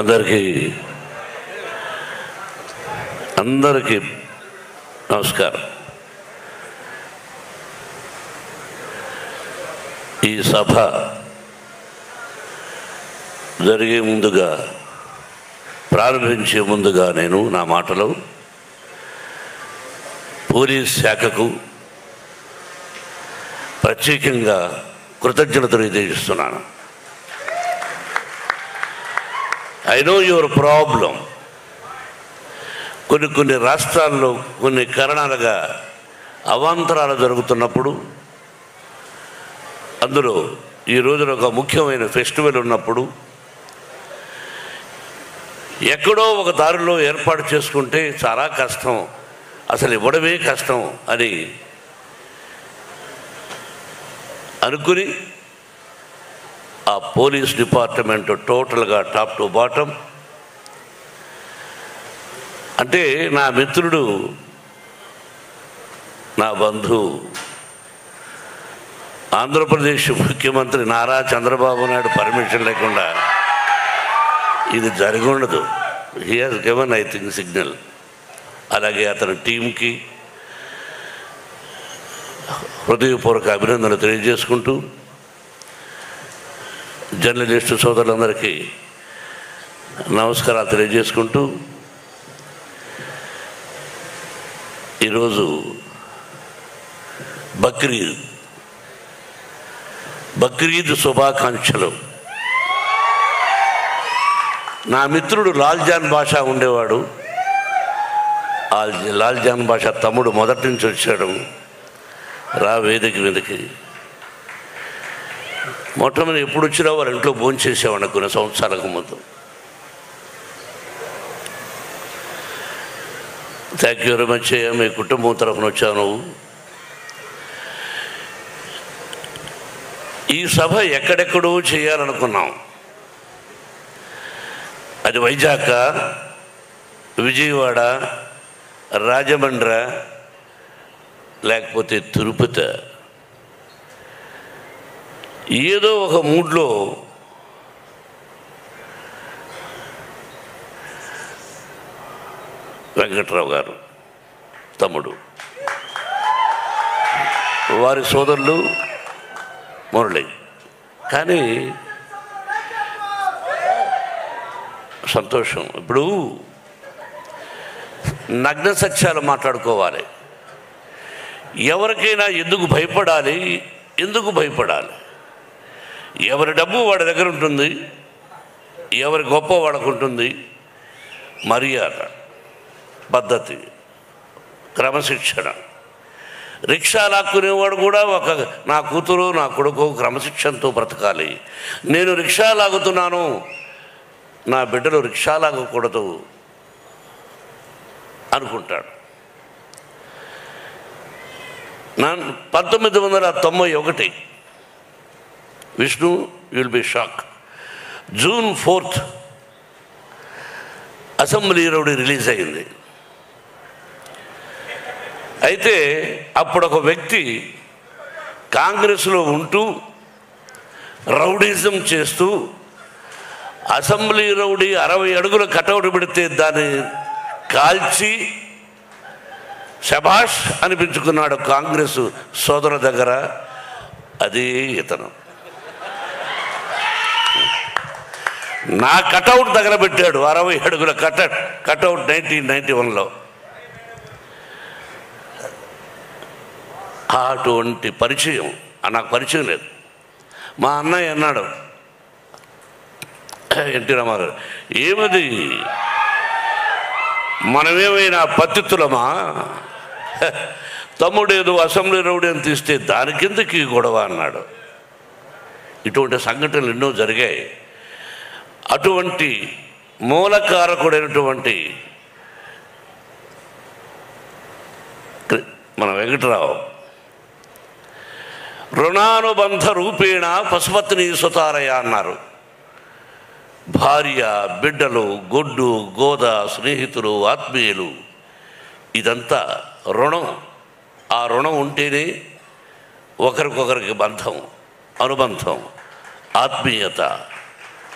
అందరికీ నమస్కారం. ఈ సభ జరిగే ముందుగా, ప్రారంభించే ముందుగా నేను నా మాటలో పోలీస్ శాఖకు ప్రత్యేకంగా కృతజ్ఞతలు తెలియజేస్తున్నాను. I know your problem. కొన్ని రాష్ట్రాల్లో కొన్ని కారణాలుగా అవాంతరాలు జరుగుతున్నప్పుడు, అందులో ఈ రోజున ఒక ముఖ్యమైన ఫెస్టివల్ ఉన్నప్పుడు ఎక్కడో ఒక దారిలో ఏర్పాటు చేసుకుంటే చాలా కష్టం, అసలు ఇవ్వడమే కష్టం అని అనుకుని ఆ పోలీస్ డిపార్ట్మెంట్ టోటల్గా టాప్ టు బాటం, అంటే నా మిత్రుడు, నా బంధువు, ఆంధ్రప్రదేశ్ ముఖ్యమంత్రి నారా చంద్రబాబు నాయుడు పర్మిషన్ లేకుండా ఇది జరిగి ఉండదు. He has given I think signal. అలాగే అతని టీంకి హృదయపూర్వక అభినందనలు తెలియజేసుకుంటూ, జర్నలిస్టు సోదరులందరికీ నమస్కారాలు తెలియజేసుకుంటూ, ఈరోజు బక్రీద్ శుభాకాంక్షలు. నా మిత్రుడు లాల్జాన్ బాషా ఉండేవాడు. లాల్జాన్ బాషా తమ్ముడు మొదటి నుంచి వచ్చాడు. రా వేదిక మీదకి. మొట్టమొదటి ఎప్పుడు వచ్చినా వారి ఇంట్లో భోంచేసేవాడిని కొన్ని సంవత్సరాలకు ముందు. Thank you very much. మీ కుటుంబం తరఫున వచ్చాను. ఈ సభ ఎక్కడెక్కడో చేయాలనుకున్నాం. అది వైజాగ్, విజయవాడ, రాజమండ్రి, లేకపోతే తిరుపతి. ఏదో ఒక మూడ్లో వెంకట్రావు గారు తమ్ముడు, వారి సోదరులు మురళి. కానీ సంతోషం. ఇప్పుడు నగ్న సత్యాలు మాట్లాడుకోవాలి. ఎవరికైనా ఎందుకు భయపడాలి? ఎవరి డబ్బు వాడి దగ్గర ఉంటుంది, ఎవరి గొప్ప వాడికి ఉంటుంది. మర్యాద, పద్ధతి, క్రమశిక్షణ. రిక్షా లాక్కునేవాడు కూడా నా కూతురు, నా కొడుకు క్రమశిక్షణతో బ్రతకాలి. నేను రిక్షా లాగుతున్నాను, నా బిడ్డలు రిక్షా లాగకూడదు అనుకుంటాడు. 1991 Vishnu, will be shock, June 4 assembly rowdy release అయింది. అయితే అప్పుడు ఒక వ్యక్తి కాంగ్రెస్లో ఉంటూ రౌడీజం చేస్తూ అసెంబ్లీ రౌడీ 60 అడుగుల కటౌట్ పెడితే దాన్ని కాల్చి శభాష్ అనిపించుకున్నాడు కాంగ్రెస్ సోదరుల దగ్గర. అది ఇతను. నా కటౌట్ దగ్గర పెట్టాడు 60 అడుగుల కటౌట్ 1991లో. అటువంటి పరిచయం నాకు పరిచయం లేదు. మా అన్నయ్య అన్నాడు, ఎన్టీ రామారావు, ఏమది మనమేమైనా పత్తిత్తులమా? తమ్ముడేదో అసెంబ్లీ రౌడీ అని తీస్తే దానికిందకి గొడవ అన్నాడు. ఇటువంటి సంఘటనలు ఎన్నో జరిగాయి. అటువంటి మూలకారకుడైనటువంటి మన వెంకటరావు రుణానుబంధ రూపేణ పశుపత్ని సుతారయ అన్నారు. భార్య, బిడ్డలు, గొడ్డు, గోద, స్నేహితులు, ఆత్మీయులు, ఇదంతా రుణం. ఆ రుణం ఉంటేనే ఒకరికొకరికి బంధం, అనుబంధం, ఆత్మీయత,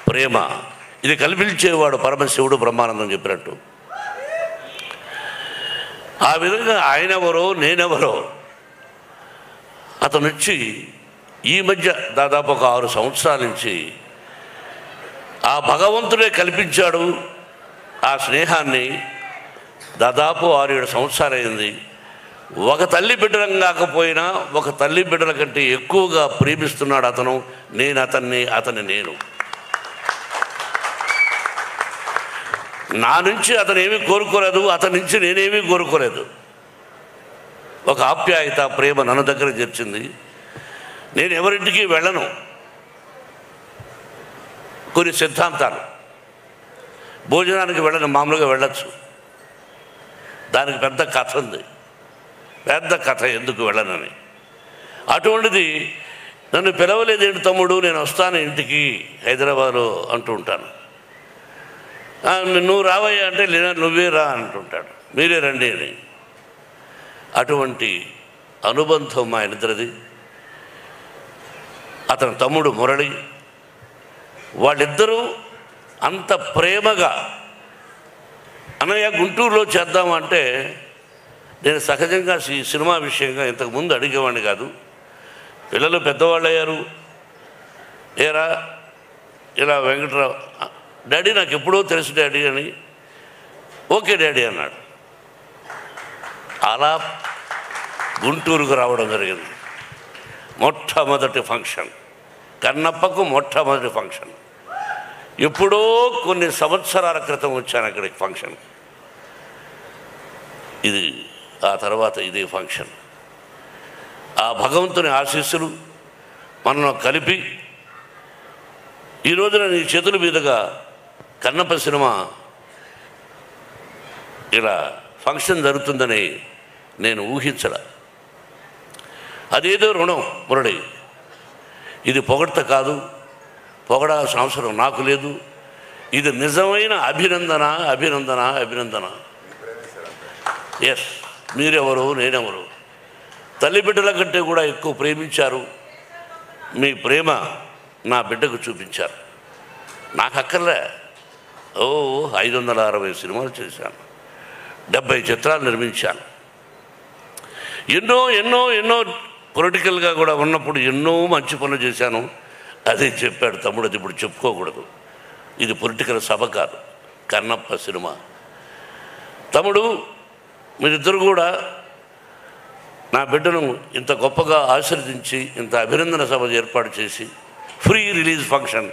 ప్రేమ ఇది కల్పించేవాడు పరమశివుడు బ్రహ్మానందం చెప్పినట్టు. ఆ విధంగా ఆయనెవరో నేనెవరో అతను వచ్చి ఈ మధ్య దాదాపు ఒక 6 సంవత్సరాల నుంచి ఆ భగవంతుడే కల్పించాడు ఆ స్నేహాన్ని. దాదాపు 6-7 సంవత్సరాలైంది. ఒక తల్లి బిడ్డలం కాకపోయినా ఒక తల్లి బిడ్డల కంటే ఎక్కువగా ప్రేమిస్తున్నాడు అతను. నేను అతన్ని, అతన్ని నేను. నా నుంచి అతను ఏమీ కోరుకోలేదు, అతని నుంచి నేనేమీ కోరుకోలేదు. ఒక ఆప్యాయత ప్రేమ నన్ను దగ్గర చేర్చింది. నేను ఎవరింటికి వెళ్ళను. కొన్ని సిద్ధాంతాలు, భోజనానికి వెళ్ళను, మామూలుగా వెళ్ళచ్చు. దానికి పెద్ద కథ ఉంది, పెద్ద కథ ఎందుకు వెళ్ళనని. అటువంటిది నన్ను పిలవలేదేంటి తమ్ముడు, నేను వస్తాను ఇంటికి హైదరాబాద్లో అంటూ ఉంటాను. నువ్వు రావయ్యా అంటే లేదా నువ్వే రా అంటుంటాడు, మీరే రండి అని. అటువంటి అనుబంధం మా ఇద్దరిది. అతని తమ్ముడు మురళి, వాళ్ళిద్దరూ అంత ప్రేమగా అన్నయ్య గుంటూరులో చేద్దామంటే నేను సహజంగా ఈ సినిమా విషయంగా ఇంతకుముందు అడిగేవాడిని కాదు. పిల్లలు పెద్దవాళ్ళు అయ్యారు. ఏరా ఇలా వెంకటరావు డాడీ నాకు ఎప్పుడో తెలుసు డాడీ అని. ఓకే డాడీ అన్నాడు. అలా గుంటూరుకు రావడం జరిగింది. మొట్టమొదటి ఫంక్షన్, కన్నప్పకు మొట్టమొదటి ఫంక్షన్. ఎప్పుడో కొన్ని సంవత్సరాల క్రితం వచ్చాను అక్కడికి ఫంక్షన్. ఇది ఆ తర్వాత ఇదే ఫంక్షన్. ఆ భగవంతుని ఆశీస్సులు మనను కలిపి ఈ రోజున నీ చేతుల మీదుగా కన్నప్ప సినిమా ఇలా ఫంక్షన్ జరుగుతుందని నేను ఊహించడా. అదేదో రుణం మురళి. ఇది పొగడ్త కాదు, పొగడాల్సిన అవసరం నాకు లేదు. ఇది నిజమైన అభినందన, అభినందన, అభినందన. ఎస్, మీరెవరు నేనెవరు. తల్లి బిడ్డల కంటే కూడా ఎక్కువ ప్రేమించారు. మీ ప్రేమ నా బిడ్డకు చూపించారు. నాకు అక్కర్లే. 560 సినిమాలు చేశాను, 70 చిత్రాలు నిర్మించాను. ఎన్నో ఎన్నో ఎన్నో పొలిటికల్గా కూడా ఉన్నప్పుడు ఎన్నో మంచి పనులు చేశాను. అదే చెప్పాడు తమ్ముడు, అది ఇప్పుడు చెప్పుకోకూడదు. ఇది పొలిటికల్ సభ కాదు, కన్నప్ప సినిమా. తమ్ముడు, మీరిద్దరు కూడా నా బిడ్డను ఇంత గొప్పగా ఆశీర్వదించి ఇంత అభినందన సభ ఏర్పాటు చేసి ఫ్రీ రిలీజ్ ఫంక్షన్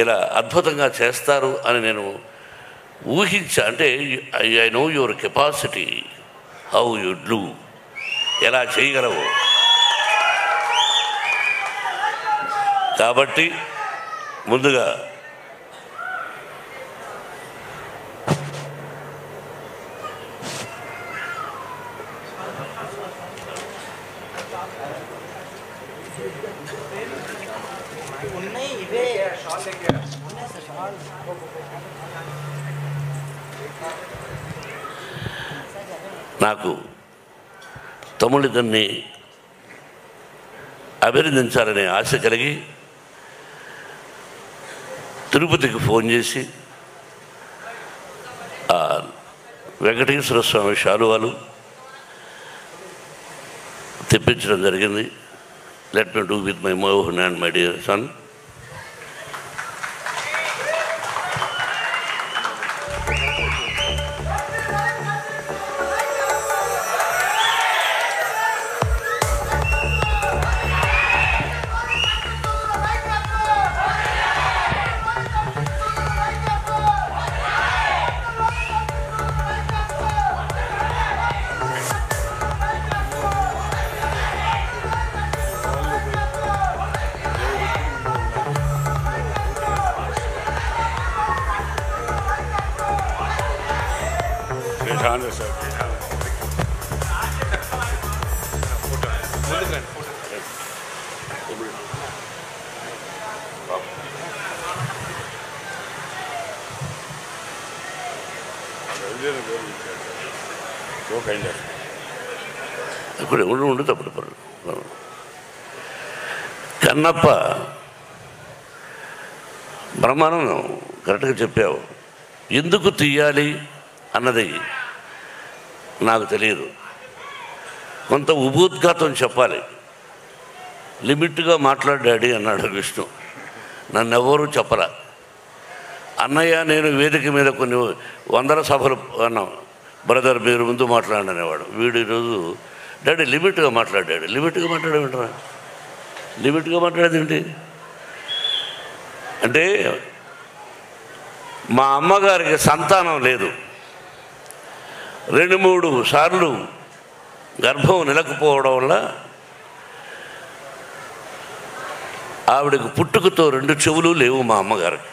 ఇలా అద్భుతంగా చేస్తారు అని నేను ఊహించా. అంటే I know your capacity, how you do, ఎలా చేయగలవు. కాబట్టి ముందుగా నాకు తమ్ముడిద్దరిని అభినందించాలనే ఆశ కలిగి తిరుపతికి ఫోన్ చేసి వెంకటేశ్వర స్వామి శాలువాలు తెప్పించడం జరిగింది. Let me do with my Mohan and my dear son. ఇప్పుడు ఉండు తప్పుడు కన్నప్ప బ్రహ్మానందం కరెక్ట్గా చెప్పావు. ఎందుకు తీయాలి అన్నది నాకు తెలియదు. కొంత ఉపోద్ఘాతం చెప్పాలి. లిమిట్గా మాట్లాడాడి అన్నాడు విష్ణు. నన్నెవరూ చెప్పరా. అన్నయ్య నేను వేదిక మీద కొన్ని వందల సభలు అన్నాం, బ్రదర్ మీరు ముందు మాట్లాడనేవాడు. వీడు ఈరోజు డాడీ లిమిట్గా మాట్లాడాడు. లిమిట్గా మాట్లాడేమిట్రా? లిమిట్గా మాట్లాడేదేంటి అంటే, మా అమ్మగారికి సంతానం లేదు. 2-3 సార్లు గర్భం నిలకపోవడం వల్ల ఆవిడకు పుట్టుకతో 2 చెవులు లేవు. మా అమ్మగారికి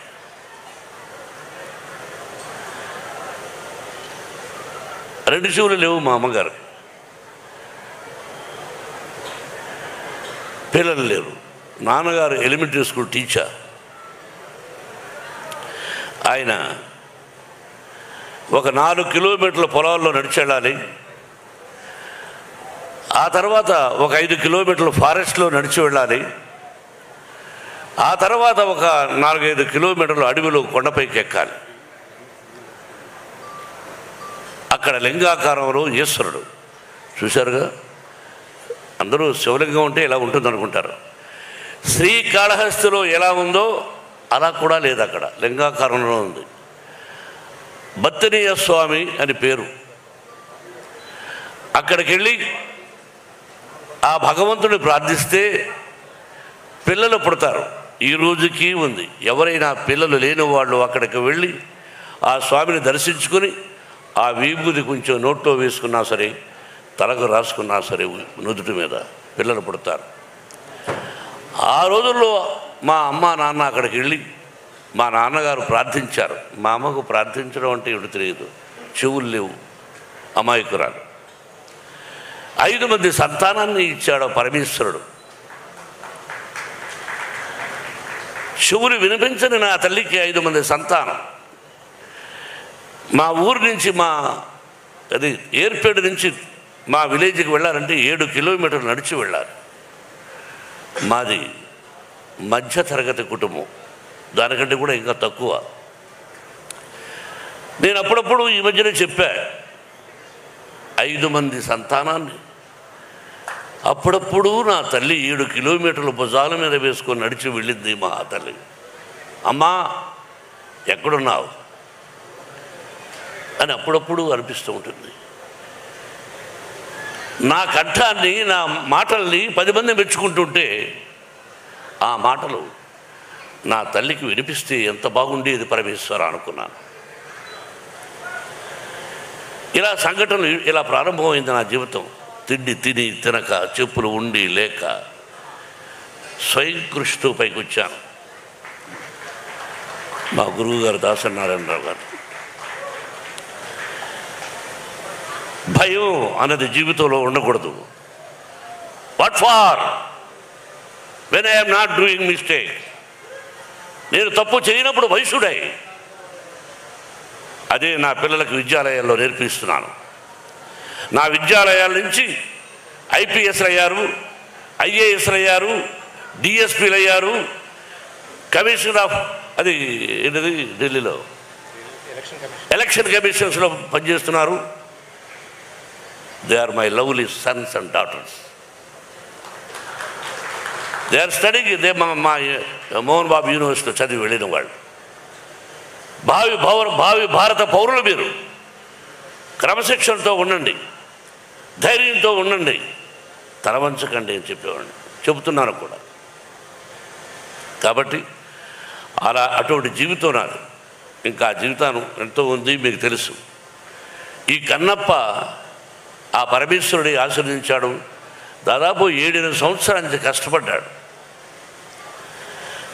2 చెవులు లేవు. మా అమ్మగారికి పిల్లలు లేరు. నాన్నగారు ఎలిమెంటరీ స్కూల్ టీచర్. ఆయన ఒక 4 కిలోమీటర్ల పొలాల్లో నడిచి వెళ్ళాలి. ఆ తర్వాత ఒక 5 కిలోమీటర్ల ఫారెస్ట్లో నడిచి వెళ్ళాలి. ఆ తర్వాత ఒక 4-5 కిలోమీటర్ల అడవిలో కొండపైకి ఎక్కాలి. అక్కడ లింగాకారంలో ఈశ్వరుడు చూశారుగా. అందరూ శివలింగం ఉంటే ఎలా ఉంటుంది అనుకుంటారు. శ్రీకాళహస్తిలో ఎలా ఉందో అలా కూడా లేదు, అక్కడ లింగాకారంలో ఉంది. బత్తనీయ స్వామి అని పేరు. అక్కడికి వెళ్ళి ఆ భగవంతుని ప్రార్థిస్తే పిల్లలు పుడతారు. ఈ రోజుకి ఉంది. ఎవరైనా పిల్లలు లేని వాళ్ళు అక్కడికి వెళ్ళి ఆ స్వామిని దర్శించుకొని ఆ విభూది కొంచెం నోట్లో వేసుకున్నా సరే, తలకు రాసుకున్నా సరే, నుదుటి మీద పిల్లలు పుడతారు. ఆ రోజుల్లో మా అమ్మ నాన్న అక్కడికి వెళ్ళి మా నాన్నగారు ప్రార్థించారు. మా అమ్మకు ప్రార్థించడం అంటే ఏమిటి తెలియదు, చెవులు లేవు, అమాయకురాలు. 5 మంది సంతానాన్ని ఇచ్చాడు పరమేశ్వరుడు. చెవులు వినిపించని నా తల్లికి 5 మంది సంతానం. మా ఊరు నుంచి అది ఏర్పేడు నుంచి మా విలేజ్కి వెళ్ళాలంటే 7 కిలోమీటర్లు నడిచి వెళ్ళాలి. మాది మధ్యతరగతి కుటుంబం, దానికంటే కూడా ఇంకా తక్కువ. నేను అప్పుడప్పుడు ఈ మధ్యనే చెప్పా, 5 మంది సంతానాన్ని అప్పుడప్పుడు నా తల్లి 7 కిలోమీటర్ల భుజాల మీద వేసుకొని నడిచి వెళ్ళింది మా తల్లి. అమ్మా ఎక్కడున్నావు అని అప్పుడప్పుడు అనిపిస్తూ ఉంటుంది. నా కంఠాన్ని, నా మాటల్ని 10 మంది మెచ్చుకుంటుంటే ఆ మాటలు నా తల్లికి వినిపిస్తే ఎంత బాగుండేది పరమేశ్వర అనుకున్నాను. ఇలా సంఘటనలు ఇలా ప్రారంభమైంది నా జీవితం. తిండి తిని తినక, చెప్పులు ఉండి లేక స్వయం కృషితో పైకి వచ్చాను. మా గురువుగారు దాసనారాయణరావు గారు, భయం అన్నది జీవితంలో ఉండకూడదు. What for when I'm not doing mistake. నేను తప్పు చేయనప్పుడు వయసుడై అదే నా పిల్లలకు విద్యాలయాల్లో నేర్పిస్తున్నాను. నా విద్యాలయాల నుంచి ఐపీఎస్లు అయ్యారు, ఐఏఎస్లు అయ్యారు, డిఎస్పీలు అయ్యారు, కమిషనర్ ఆఫ్ అది ఏంటిది ఢిల్లీలో ఎలక్షన్ కమిషన్స్లో పనిచేస్తున్నారు. They are my lovely sons and daughters. They are studying. ఇదే మా మోహన్ బాబు యూనివర్సిటీలో చదివి వెళ్ళిన వాళ్ళు. భావి భారత పౌరులు మీరు. క్రమశిక్షణతో ఉండండి, ధైర్యంతో ఉండండి, తలవంచకండి అని చెప్పేవాడిని, చెబుతున్నాను కూడా. కాబట్టి అటువంటి జీవితం నాది. ఇంకా జీవితాన్ని ఎంతో ఉంది, మీకు తెలుసు. ఈ కన్నప్ప ఆ పరమేశ్వరుడి ఆశీర్వదించాడు. దాదాపు 7-8 సంవత్సరాల నుంచి కష్టపడ్డాడు.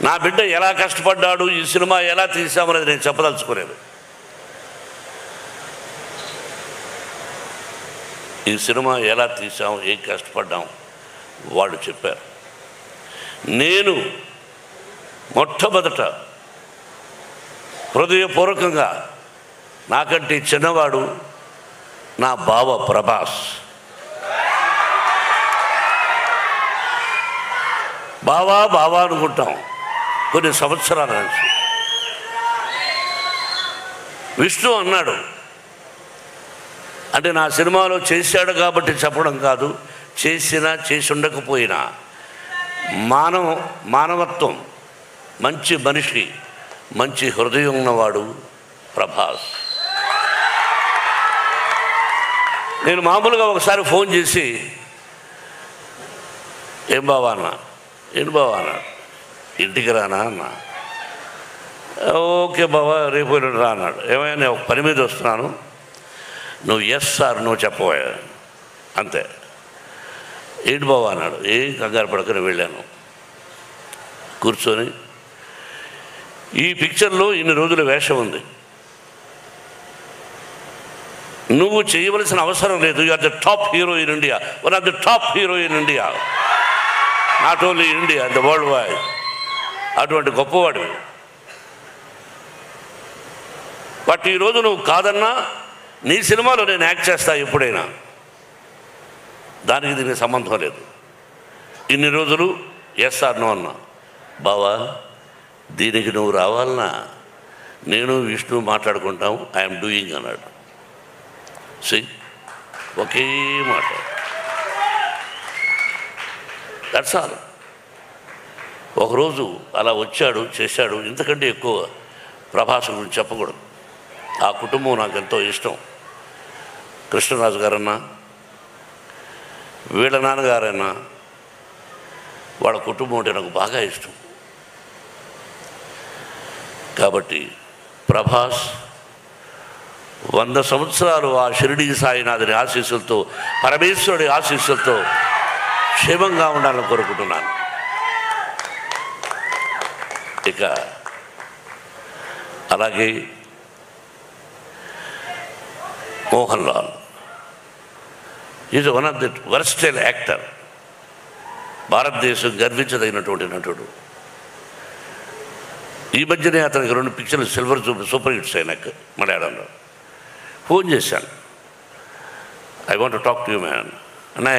నా బిడ్డ ఎలా కష్టపడ్డాడు, ఈ సినిమా ఎలా తీసామనేది నేను చెప్పదలుచుకోలేదు. ఈ సినిమా ఎలా తీసాం, ఏం కష్టపడ్డాం వాళ్ళు చెప్పారు. నేను మొట్టమొదట హృదయపూర్వకంగా నాకంటే చిన్నవాడు నా బావ ప్రభాస్. బావా బావా అనుకుంటాం కొన్ని సంవత్సరాల నుంచి. విష్ణు అన్నాడు, అంటే నా సినిమాలో చేశాడు కాబట్టి చెప్పడం కాదు, చేసినా చేసి ఉండకపోయినా మానవత్వం, మంచి మనిషి, మంచి హృదయం ఉన్నవాడు ప్రభాస్. నేను మామూలుగా ఒకసారి ఫోన్ చేసి, ఏం బావా అన్న, ఇంటికి రానా అన్న. ఓకే బావా, రేపు రా అన్నాడు. ఏమైనా నేను ఒక పని మీద వస్తున్నాను, నువ్వు ఎస్ సార్ నువ్వు చెప్పవా అంతే. ఏంటి బావా అన్నాడు. ఏం కంగారు పడకని వెళ్ళాను. కూర్చొని, ఈ పిక్చర్లో ఇన్ని రోజుల వేషం ఉంది, నువ్వు చేయవలసిన అవసరం లేదు. You are the top hero in India, one of the top hero in India, not only India, the world wide. అటువంటి గొప్పవాడు. బట్ ఈరోజు నువ్వు కాదన్నా, నీ సినిమాలో నేను యాక్ట్ చేస్తా ఎప్పుడైనా, దానికి దీనికి సంబంధం లేదు. ఇన్ని రోజులు ఎస్ఆర్ నో అన్నా. బావా దీనికి నువ్వు రావాలన్నా నేను విష్ణు మాట్లాడుకుంటాం, ఐఎమ్ డూయింగ్ అన్నాడు. ఒకే మాట, దట్స్ ఆల్. ఒకరోజు అలా వచ్చాడు, చేశాడు. ఇంతకంటే ఎక్కువ ప్రభాస్ గురించి చెప్పకూడదు. ఆ కుటుంబం నాకు ఎంతో ఇష్టం. కృష్ణరాజు గారన్నా, వీళ్ళ నాన్నగారన్నా, వాళ్ళ కుటుంబం అంటే నాకు బాగా ఇష్టం. కాబట్టి ప్రభాస్ 100 సంవత్సరాలు ఆ షిరిడి సాయినాథుని ఆశీస్సులతో, పరమేశ్వరుడి ఆశీస్సులతో క్షేమంగా ఉండాలని కోరుకుంటున్నాను. ఇక అలాగే Mohan Lal is one of the versatile actor. భారతదేశం గర్వించదగినటువంటి నటుడు. ఈ మధ్యనే అతనికి 2 పిక్చర్లు సిల్వర్ సూపర్ హిట్స్ అయినాక మలయాళంలో. ఫోన్ చేశాను, I want to talk to you man. అన్నా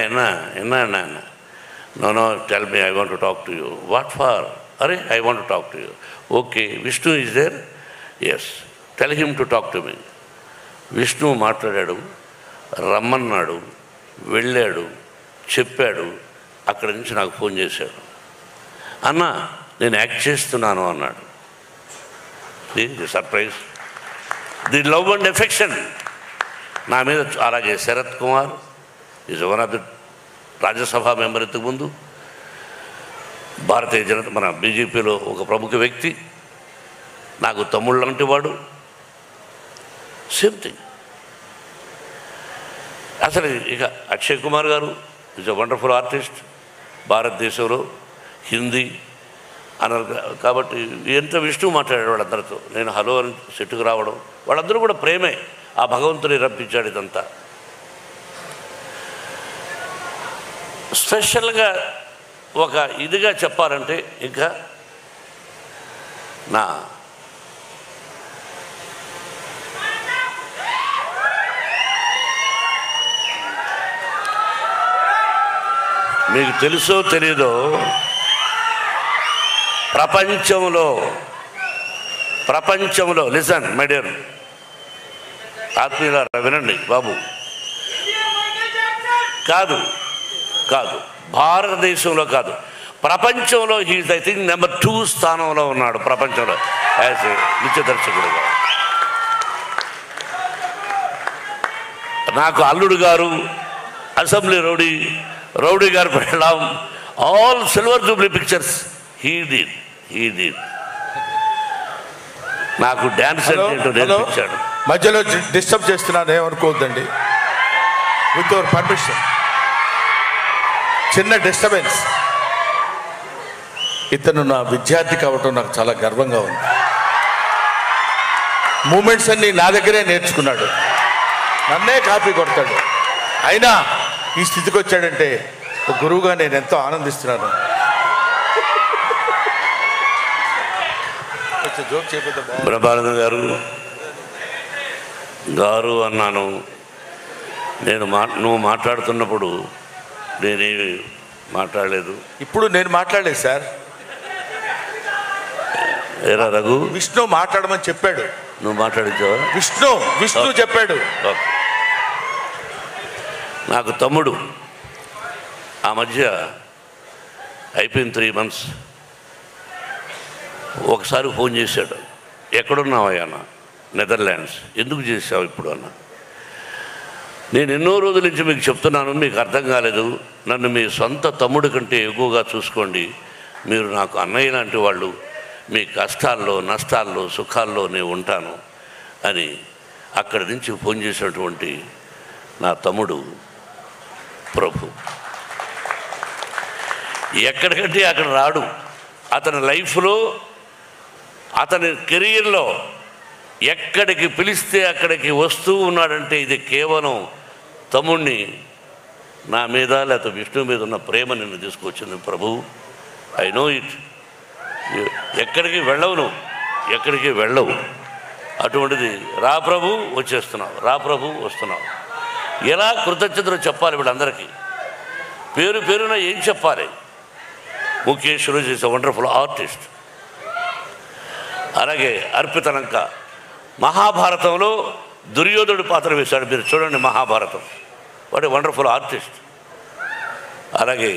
no tell me, I want to talk to you. What for? అరే I want to talk to you. Okay, Vishnu is there? Yes, tell him to talk to me. Vishnu మాట్లాడాడు, రమ్మన్నాడు, వెళ్ళాడు, చెప్పాడు. అక్కడి నుంచి నాకు phone చేశాడు, అన్న నేను యాక్ట్ చేస్తున్నాను అన్నాడు. The surprise, the love and affection నా మీద. అలాగే Sarath Kumar is one of the Rajya Sabha member, ఇంతకుముందు భారతీయ జనతా మన బీజేపీలో ఒక ప్రముఖ వ్యక్తి, నాకు తమ్ముళ్ళు లాంటి వాడు. Same thing. అసలు ఇక అక్షయ్ కుమార్ గారు ఈజ్ అ వండర్ఫుల్ ఆర్టిస్ట్. భారతదేశంలో హిందీ అన్నారు కాబట్టి ఎంత విష్ణు మాట్లాడాడు వాళ్ళందరితో. నేను హలో అని సెట్టుకు రావడం, వాళ్ళందరూ కూడా ప్రేమే. ఆ భగవంతుని రప్పించాడు. ఇదంతా స్పెషల్గా ఒక ఇదిగా చెప్పాలంటే ఇంకా నా మీకు తెలుసో తెలీదో, ప్రపంచంలో లిసన్ మై డియర్ ఆత్మీయులారా, వినండి బాబు. కాదు భారతదేశంలో కాదు, ప్రపంచంలో హీజ్ ఐ థింక్ నెంబర్ 2 స్థానంలో ఉన్నాడు ప్రపంచంలో యాజ్ ఏ నృత్య దర్శకుడుగా. నాకు అల్లుడు గారు, అసెంబ్లీ రౌడీ గారు పెళ్ళాం, all silver Jubilee pictures he did. నాకు డ్యాన్స్ అంటే నేర్పించాడు. మధ్యలో డిస్టర్బ్ చేస్తున్నాను, ఏమనుకోవద్దండి. విత్ యువర్ పర్మిషన్, చిన్న డిస్టర్బెన్స్. ఇతను నా విద్యార్థి కావటం నాకు చాలా గర్వంగా ఉంది. మూమెంట్స్ అన్నీ నా దగ్గరే నేర్చుకున్నాడు, నన్నే కాపీ కొడతాడు. అయినా ఈ స్థితికి వచ్చాడంటే ఒక గురువుగా నేను ఎంతో ఆనందిస్తున్నాను. బ్రహ్మానంద గారు అన్నాను. నువ్వు మాట్లాడుతున్నప్పుడు నేనేమి మాట్లాడలేదు. ఇప్పుడు నేను మాట్లాడలేదు సార్. ఏరా రఘు, విష్ణు మాట్లాడమని చెప్పాడు, నువ్వు మాట్లాడించావా? విష్ణు చెప్పాడు. ఓకే. నాకు తమ్ముడు ఆ మధ్య అయిపోయిన 3 months ఒకసారి ఫోన్ చేశాడు. ఎక్కడున్నావయ్యా అన్న? నెదర్లాండ్స్. ఎందుకు చేసావు ఇప్పుడు అన్న? నేను ఎన్నో రోజుల నుంచి మీకు చెప్తున్నాను, మీకు అర్థం కాలేదు. నన్ను మీ సొంత తమ్ముడి కంటే ఎక్కువగా చూసుకోండి. మీరు నాకు అన్నయ్య లాంటి వాళ్ళు. మీ కష్టాల్లో, నష్టాల్లో, సుఖాల్లో నేను ఉంటాను అని అక్కడి నుంచి ఫోన్ చేసినటువంటి నా తమ్ముడు ప్రభు. ఎక్కడికంటే అక్కడ రాడు. అతని లైఫ్లో, అతని కెరీర్లో ఎక్కడికి పిలిస్తే అక్కడికి వస్తూ ఉన్నాడంటే ఇది కేవలం తమ్ముడిని నా మీద లేకపోతే విష్ణు మీద ఉన్న ప్రేమ నిన్ను తీసుకొచ్చింది ప్రభు. I know it. ఎక్కడికి వెళ్ళవు నువ్వు, ఎక్కడికి వెళ్ళవు. అటువంటిది రా ప్రభు వచ్చేస్తున్నావు, రా ప్రభు వస్తున్నావు. ఎలా కృతజ్ఞతలు చెప్పాలి వీళ్ళందరికీ? పేరు పేరున ఏం చెప్పాలి? ముఖేష్ రోజు ఈజ్ ఎ వండర్ఫుల్ ఆర్టిస్ట్. అలాగే అర్పితలంక మహాభారతంలో దుర్యోధనుడి పాత్ర వేశాడు. మీరు చూడండి Mahabharatam. What a wonderful artist. అలాగే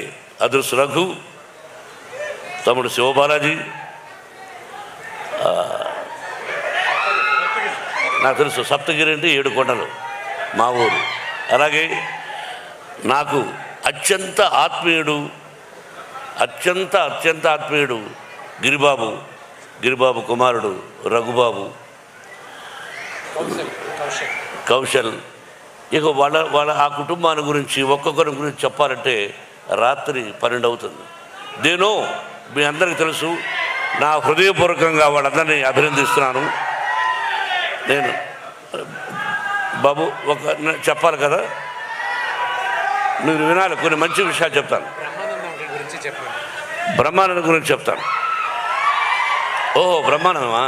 అదృశ్య రఘు, తమ్ముడు శివబాలాజీ, నాకు తెలుసు సప్తగిరి అంటే 7 కొండలు మా ఊరు. అలాగే నాకు అత్యంత ఆత్మీయుడు గిరిబాబు కుమారుడు రఘుబాబు, కౌశల్. ఇక వాళ్ళ ఆ కుటుంబాన్ని గురించి ఒక్కొక్కరి గురించి చెప్పాలంటే రాత్రి 12 అవుతుంది. దేనో మీ అందరికీ తెలుసు. నా హృదయపూర్వకంగా వాళ్ళందరినీ అభినందిస్తున్నాను. నేను బాబు చెప్పాలి కదా, మీరు వినాలి. కొన్ని మంచి విషయాలు చెప్తాను. బ్రహ్మానందం గురించి చెప్తాను. ఓహో, బ్రహ్మానందమా?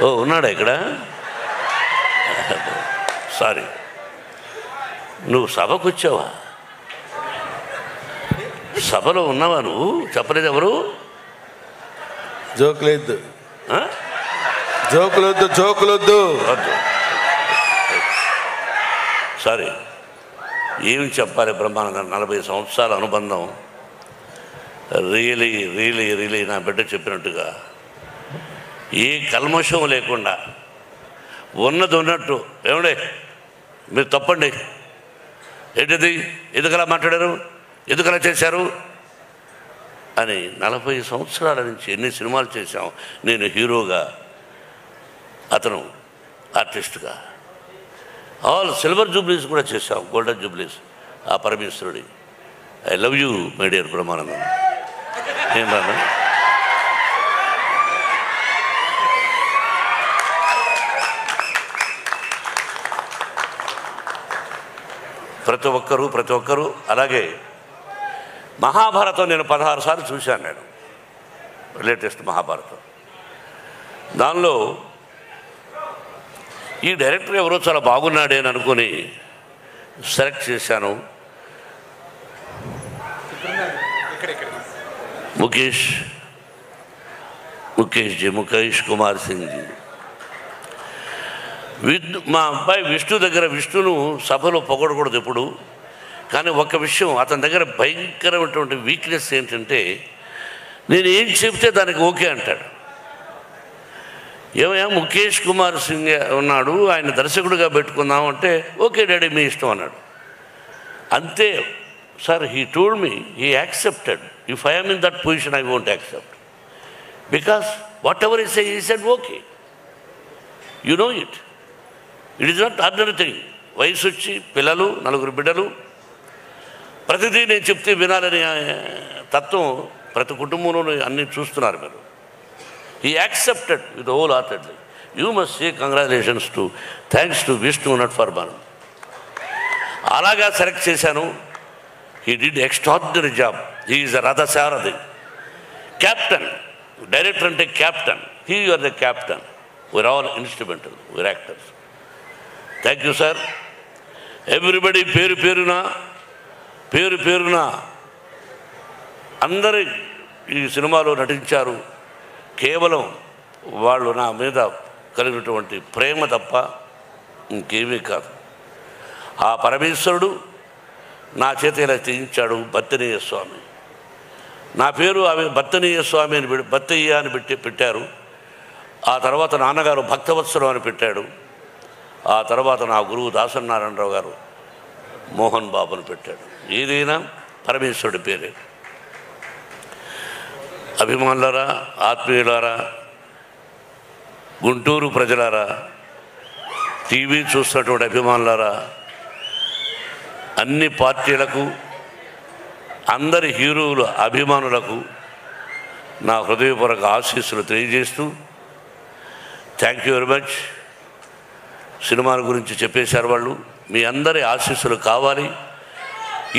ఓ, ఉన్నాడా ఇక్కడ? సారీ, నువ్వు సభకు వచ్చావా? సభలో ఉన్నావా నువ్వు? చెప్పలేదు ఎవరు? జోకులొద్దు, జోకులొద్దు. సారీ, ఏమి చెప్పాలి? బ్రహ్మానందం 40 సంవత్సరాల అనుబంధం. రియలీ నా బిడ్డ చెప్పినట్టుగా ఏ కల్మషం లేకుండా ఉన్నది ఉన్నట్టు. ఏమండే మీరు తప్పండి, ఏంటిది, ఎందుకలా మాట్లాడారు, ఎందుకలా చేశారు అని 40 సంవత్సరాల నుంచి ఎన్ని సినిమాలు చేశాం. నేను హీరోగా, అతను ఆర్టిస్ట్గా. ఆల్ సిల్వర్ జూబ్లీస్ కూడా చేశాం, గోల్డెన్ జూబ్లీస్. ఆ పరమేశ్వరుడి. I love you my dear Brahmanandam. ఏం రాను? ప్రతి ఒక్కరూ. అలాగే మహాభారతం నేను 16 సార్లు చూశాను. నేను లేటెస్ట్ మహాభారతం. దానిలో ఈ డైరెక్టర్ ఎవరో చాలా బాగున్నాడే అని అనుకుని సెలెక్ట్ చేశాను. ముఖేష్ కుమార్ సింగ్ జీ. మా అబ్బాయి విష్ణును సభలో పొగడకూడదు ఎప్పుడు. కానీ ఒక్క విషయం, అతని దగ్గర భయంకరమైనటువంటి వీక్నెస్ ఏంటంటే నేను ఏం చెప్తే దానికి ఓకే అంటాడు. ఏమయ్యా ముఖేష్ కుమార్ సింగ్ ఉన్నాడు, ఆయన దర్శకుడిగా పెట్టుకుందాం అంటే ఓకే డాడీ మీ ఇష్టం అన్నాడు. అంతే sir. He told me he accepted. If I am in that position I won't accept, because whatever is he said okay. You know it. It is not ordinary thing. వయసు వచ్చి పిల్లలు, 4 బిడ్డలు, ప్రతిదీ నేను చెప్తే వినాలనే తత్వం ప్రతి కుటుంబంలో అన్నీ చూస్తున్నారు మీరు. He accepted with wholeheartedly. You must say congratulations to, thanks to Vishnu not for fun. అలాగా సెలెక్ట్ చేశాను. He did extraordinary job. He is a రథసారథి, క్యాప్టెన్. డైరెక్టర్ అంటే captain. He are the captain. We are all instrumental, we are actors. Thank you sir. Everybody పేరు పేరున అందరూ ఈ సినిమాలో నటించారు. కేవలం వాళ్ళు నా మీద కలిగినటువంటి ప్రేమ తప్ప ఇంకేమీ కాదు. ఆ పరమేశ్వరుడు నా చేత ఇలా చేయించాడు. బత్తనీయ స్వామి, నా పేరు ఆమె బత్తనీయ స్వామి అని బత్తయ్య అని పెట్టారు. ఆ తర్వాత నాన్నగారు భక్తవత్సరం అని పెట్టాడు. ఆ తర్వాత నా గురువు దాసనారాయణరావు గారు మోహన్ బాబు అని పెట్టాడు. ఏదైనా పరమేశ్వరుడి పేరే. అభిమానులారా, ఆత్మీయులారా, గుంటూరు ప్రజలారా, టీవీ చూస్తున్నటువంటి అభిమానులారా, అన్ని పార్టీలకు, అందరి హీరోల అభిమానులకు నా హృదయపూర్వక ఆశీస్సులు తెలియజేస్తూ థ్యాంక్ యూ వెరీ మచ్. సినిమాల గురించి చెప్పేశారు వాళ్ళు. మీ అందరి ఆశీస్సులు కావాలి.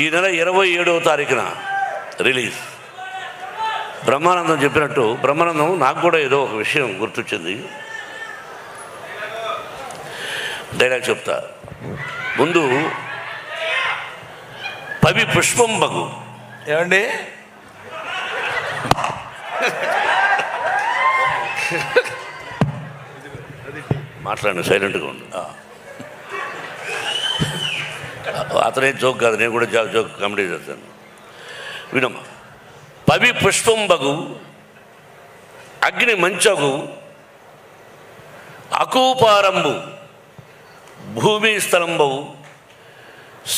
ఈ నెల 27వ తారీఖున రిలీజ్. బ్రహ్మానందం చెప్పినట్టు, బ్రహ్మానందం నాకు కూడా ఏదో ఒక విషయం గుర్తొచ్చింది. డైలాగ్ చెప్తా. ముందు పవి పుష్పం బగు. ఏమండి, మాట్లాడండి, సైలెంట్గా ఉండు. అతనే జోక్ కాదు, నేను కూడా జోక్ కామెడీ చేస్తాను. వినమ్మా. పవి పుష్పం బగు, అగ్ని మంచగు, అకూపారంబు, భూమి స్థలంబవు,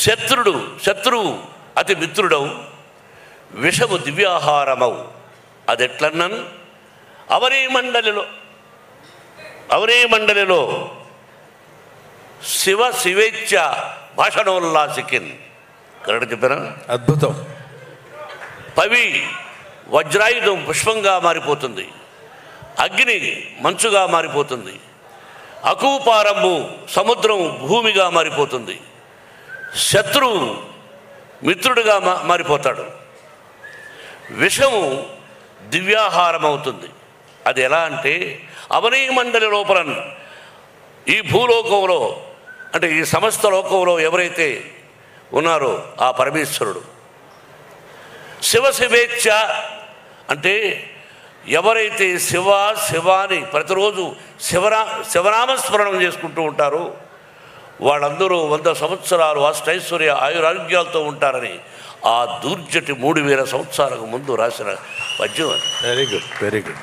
శత్రువు అతి మిత్రుడవు, విషము దివ్యాహారమవు. అదెట్లన్నన్ అవరే మండలిలో శివేచ్ఛ భాషణోల్లాసికిన్. కరెక్ట్ చెప్పారా? అద్భుతం. పవి వజ్రాయుధం పుష్పంగా మారిపోతుంది, అగ్ని మంచుగా మారిపోతుంది, అకూపారంబు సముద్రం భూమిగా మారిపోతుంది, శత్రువు మిత్రుడిగా మారిపోతాడు, విషము దివ్యాహారం అవుతుంది. అది ఎలా అంటే అవనీ మండలి లోపల, ఈ భూలోకంలో అంటే ఈ సమస్త లోకంలో ఎవరైతే ఉన్నారో ఆ పరమేశ్వరుడు. శివేచ్ఛ అంటే ఎవరైతే శివాని ప్రతిరోజు శివనామస్మరణం చేసుకుంటూ ఉంటారో వాళ్ళందరూ 100 సంవత్సరాలు అష్టైశ్వర్య ఆయురారోగ్యాలతో ఉంటారని ఆ దూర్జటి 3000 సంవత్సరాలకు ముందు రాసిన పద్యం. Very good, very good.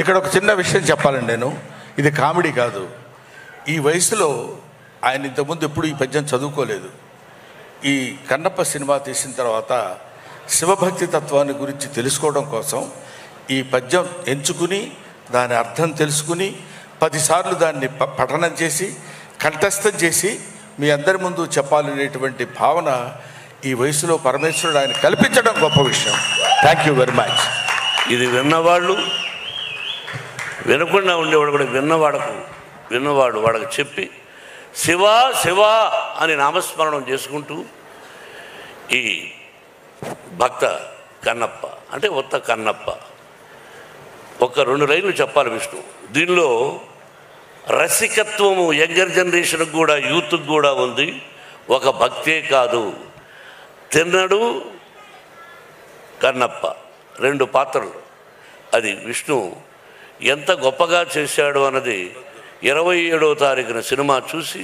ఇక్కడ ఒక చిన్న విషయం చెప్పాలండి. నేను ఇది కామెడీ కాదు. ఈ వయసులో ఆయన ఇంతకుముందు ఎప్పుడు ఈ పద్యం చదువుకోలేదు. ఈ కన్నప్ప సినిమా తీసిన తర్వాత శివభక్తి తత్వాన్ని గురించి తెలుసుకోవడం కోసం ఈ పద్యం ఎంచుకుని దాని అర్థం తెలుసుకుని 10 సార్లు దాన్ని పఠనం చేసి కంఠస్థం చేసి మీ అందరి ముందు చెప్పాలనేటువంటి భావన ఈ వయసులో పరమేశ్వరుడు ఆయన కల్పించడం గొప్ప విషయం. Thank you very much. ఇది విన్నవాళ్ళు, వినకుండా ఉండేవాడు కూడా విన్నవాడు వాడికి చెప్పి శివా అని నామస్మరణం చేసుకుంటూ ఈ భక్త కన్నప్ప అంటే ఉత్త కన్నప్ప ఒక 2 లైన్లు చెప్పాలి విష్ణు. దీనిలో రసికత్వము యంగర్ జనరేషన్కి కూడా, యూత్కి కూడా ఉంది. ఒక భక్తే కాదు, తిన్నడు కన్నప్ప 2 పాత్రలు. అది విష్ణు ఎంత గొప్పగా చేశాడు అన్నది 27వ తారీఖున సినిమా చూసి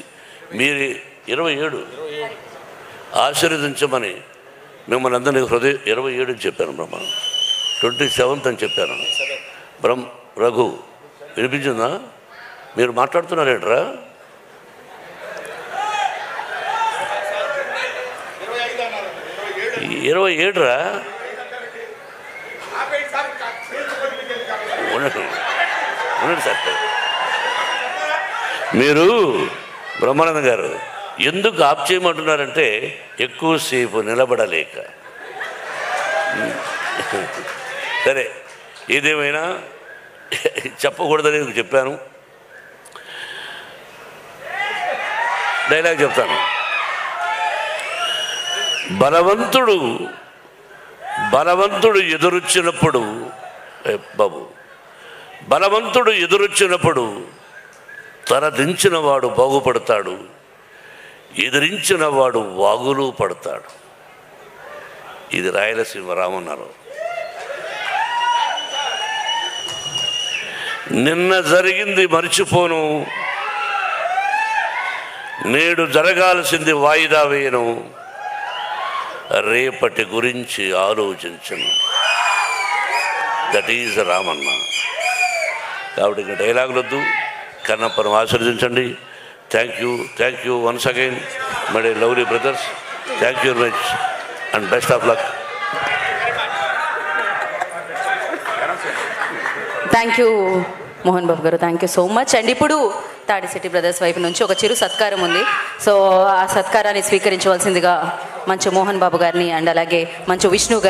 మీరు 27 ఆశీర్వదించమని మిమ్మల్ని అందరినీ 27 చెప్పాను. 27th అని చెప్పాను. రఘు వినిపించిందా? మీరు మాట్లాడుతున్నారేట్రా? 27 రా. ఉండండి సార్. మీరు బ్రహ్మానంద గారు ఎందుకు ఆప్ చేయమంటున్నారంటే ఎక్కువసేపు నిలబడలేక. సరే, ఏదేమైనా చెప్పకూడదని చెప్పాను. డైలాగ్ చెప్తాను. బలవంతుడు ఎదురొచ్చినప్పుడు బలవంతుడు ఎదురొచ్చినప్పుడు తరదించిన వాడు బాగుపడతాడు, ఎదిరించిన వాడు వాగులు పడతాడు. ఇది రాయలసీమ రామన్నారు. నిన్న జరిగింది మర్చిపోను, నేడు జరగాల్సింది వాయిదా వేయను, రేపటి గురించి ఆలోచించను. That is Ramanna. కాబట్టి ఇంకా డైలాగులు వద్దు, కన్నప్పను ఆశీర్వదించండి. Thank you once again my lovely brothers. Thank you very much and best of luck. Thank you Mohan Babu garu, thank you so much. And ఇప్పుడు తాడిశెట్టి బ్రదర్స్ వైపు నుంచి ఒక చిరు సత్కారం ఉంది. సో ఆ సత్కారాన్ని స్వీకరించవలసిందిగా మంచు మోహన్ బాబు గారిని అండ్ అలాగే మంచు విష్ణు గారు